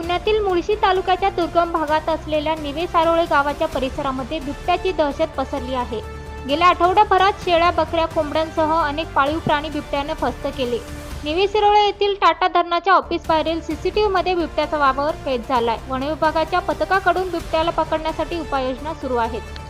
पुण्यातील मुळशी तालुक्याच्या दुर्गम भागात असलेल्या निवे सारोळे गावाच्या परिसरामध्ये बिबट्याची दहशत पसरली आहे। गेल्या आठवड्याभरात शेळ्या, बकऱ्या, कोंबड्यांसह अनेक पाळीव प्राणी बिबट्याने फस्त केले। निवे सारोळे येथील टाटा धरणाच्या ऑफिस बाहेरील सीसीटीव्हीमध्ये बिबट्याचा वावर कैद झालाय। वन विभागाच्या पथकाकडून बिबट्याला पकडण्यासाठी उपाययोजना सुरू आहेत।